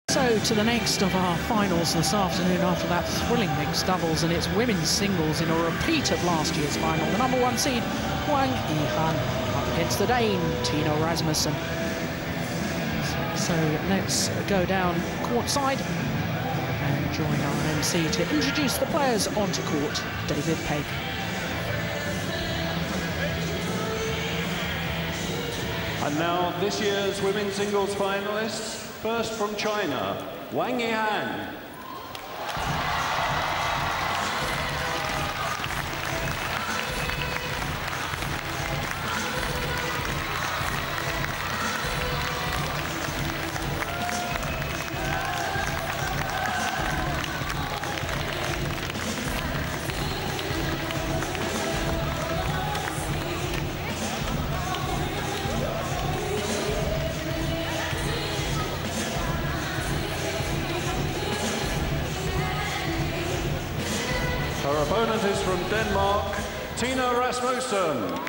So to the next of our finals this afternoon after that thrilling mixed doubles, and it's women's singles in a repeat of last year's final. The #1 seed, Wang Yihan, up against the Dane, Tine Rasmussen. So let's go down courtside and join our MC to introduce the players onto court, David Pegg. And now this year's women's singles finalists. First from China, Wang Yihan. Her opponent is from Denmark, Tine Rasmussen.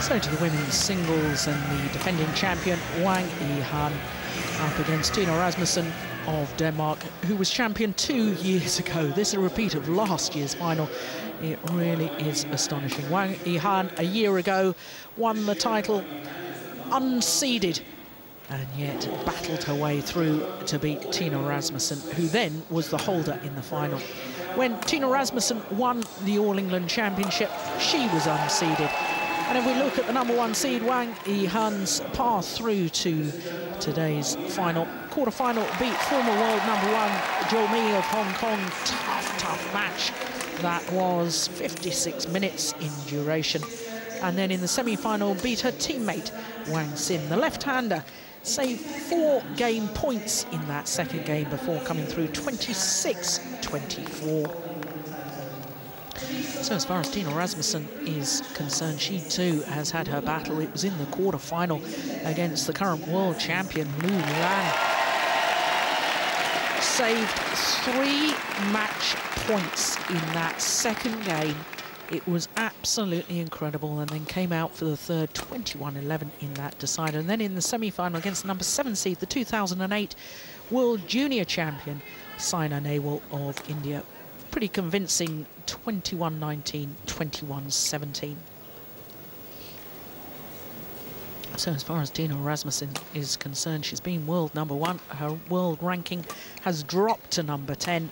So to the women's singles, and the defending champion Wang Yihan up against Tine Rasmussen of Denmark, who was champion 2 years ago. This is a repeat of last year's final. It really is astonishing. Wang Yihan a year ago won the title unseeded, and yet battled her way through to beat Tine Rasmussen, who then was the holder in the final. When Tine Rasmussen won the All England Championship, she was unseeded. And if we look at the #1 seed, Wang Yihan's path through to today's final, quarter-final, beat former world #1 Jo Mi of Hong Kong. Tough match. That was 56 minutes in duration. And then in the semi-final, beat her teammate, Wang Sin. The left-hander saved 4 game points in that second game before coming through 26-24. So as far as Tine Rasmussen is concerned, she too has had her battle. It was in the quarter-final against the current world champion, Lu Lan. Saved 3 match points in that second game. It was absolutely incredible, and then came out for the third, 21-11 in that decider. And then in the semi-final against the #7 seed, the 2008 world junior champion, Saina Nehwal of India. Pretty convincing, 21-19, 21-17. So as far as Tine Rasmussen is concerned, she's been world #1. Her world ranking has dropped to #10,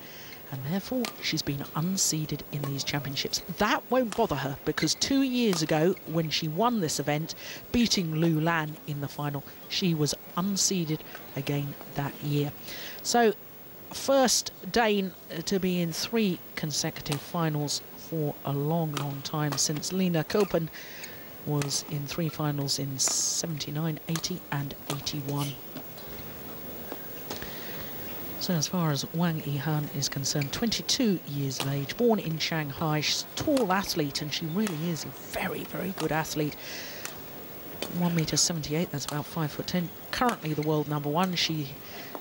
and therefore she's been unseeded in these championships. That won't bother her, because 2 years ago, when she won this event, beating Lu Lan in the final, she was unseeded again that year. So first Dane to be in 3 consecutive finals for a long time, since Lena Kopen was in 3 finals in 79, 80 and 81. So as far as Wang Yihan is concerned, 22 years of age, born in Shanghai. She's a tall athlete, and she really is a very good athlete. 1.78 m, that's about 5'10". Currently the world #1. She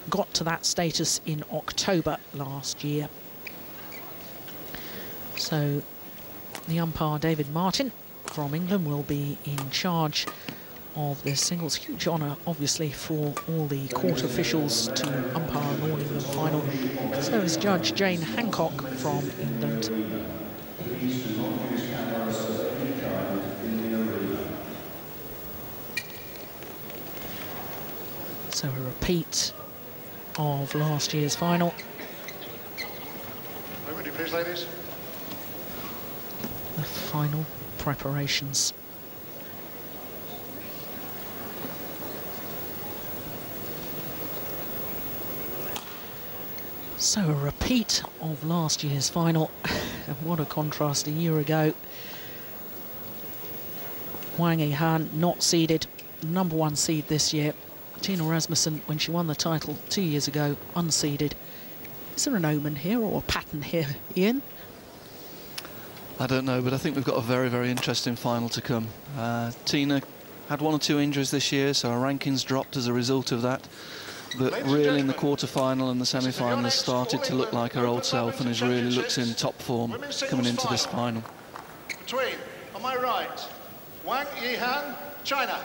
got to that status in October last year. So the umpire, David Martin, from England will be in charge of this singles. Huge honour, obviously, for all the court officials to umpire an all-England final. So is Judge Jane Hancock from England. So a repeat of last year's final. Ready, please, ladies. The final preparations. So a repeat of last year's final, and what a contrast a year ago. Wang Yihan not seeded, #1 seed this year. Tine Rasmussen, when she won the title 2 years ago, unseeded. Is there an omen here or a pattern here, Ian? I don't know, but I think we've got a very, very interesting final to come. Tina had 1 or 2 injuries this year, so her rankings dropped as a result of that. But really in the quarter-final and the semi-final has started to look like her old self and is really looks in top form coming into this final. Between, on my right, Wang Yihan, China.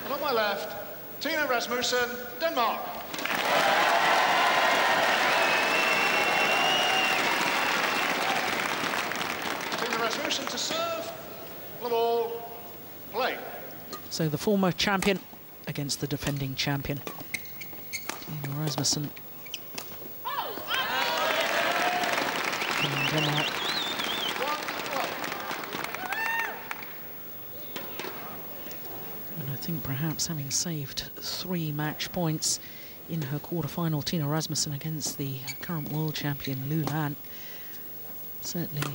And on my left, Tine Rasmussen, Denmark. Tine Rasmussen to serve, the ball, play. So the former champion against the defending champion. Tine Rasmussen from Denmark. And I think perhaps having saved 3 match points in her quarter-final, Tine Rasmussen against the current world champion Lu Lan. Certainly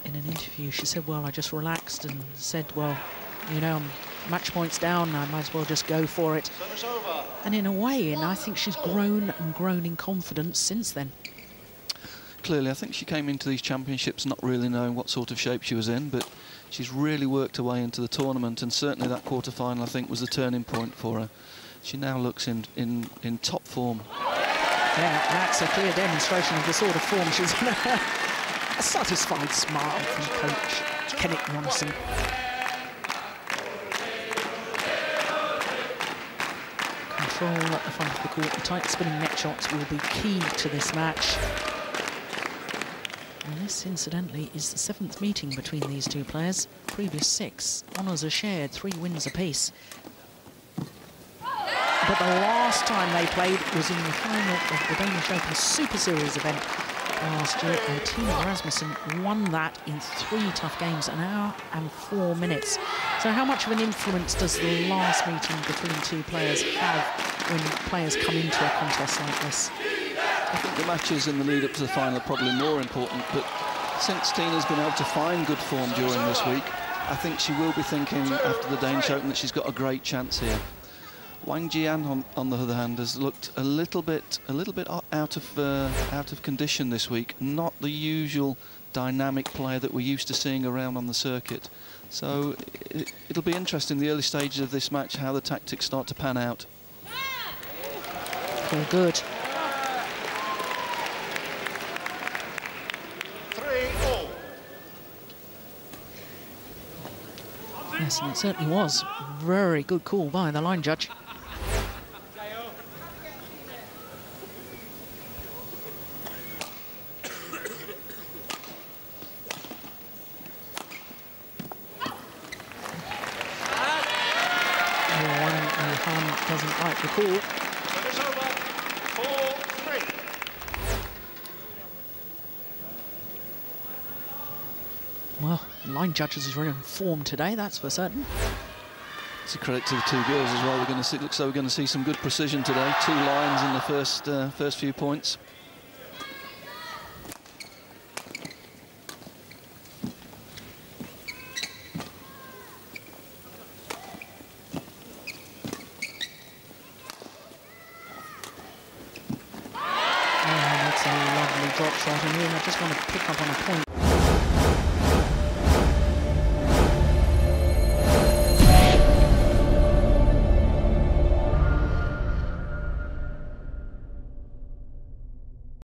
in an interview she said, well, I just relaxed and said, well, you know, I'm match points down, I might as well just go for it. And in a way, and I think she's grown and grown in confidence since then. Clearly, I think she came into these championships not really knowing what sort of shape she was in, but she's really worked her way into the tournament, and certainly that quarter-final, I think, was the turning point for her. She now looks in top form. Yeah, that's a clear demonstration of the sort of form she's in. A satisfied smile from coach Kenneth Morrison. Control at the front of the court. The tight spinning net shots will be key to this match. And this, incidentally, is the 7th meeting between these two players. Previous 6 honours are shared, 3 wins apiece. But the last time they played was in the final of the Danish Open Super Series event last year, and Tine Rasmussen won that in 3 tough games, 1 hour and 4 minutes. So how much of an influence does the last meeting between 2 players have when players come into a contest like this? I think the matches in the lead up to the final are probably more important, but since Tina's been able to find good form during this week, I think she will be thinking after the Danish Open that she's got a great chance here. Wang Yihan, on the other hand, has looked a little bit out of condition this week. Not the usual dynamic player that we're used to seeing around on the circuit. So it'll be interesting, the early stages of this match, how the tactics start to pan out. All good. 3-all. Yes, and it certainly was. Very good call by the line judge. Yihan doesn't like the call. Service over, 4-3. Well, line judges are in form today, that's for certain. It's a credit to the 2 girls as well. We're going to see, looks like we're going to see some good precision today. 2 lines in the first few points. Oh, that's a lovely drop shot, and I just want to pick up on a point.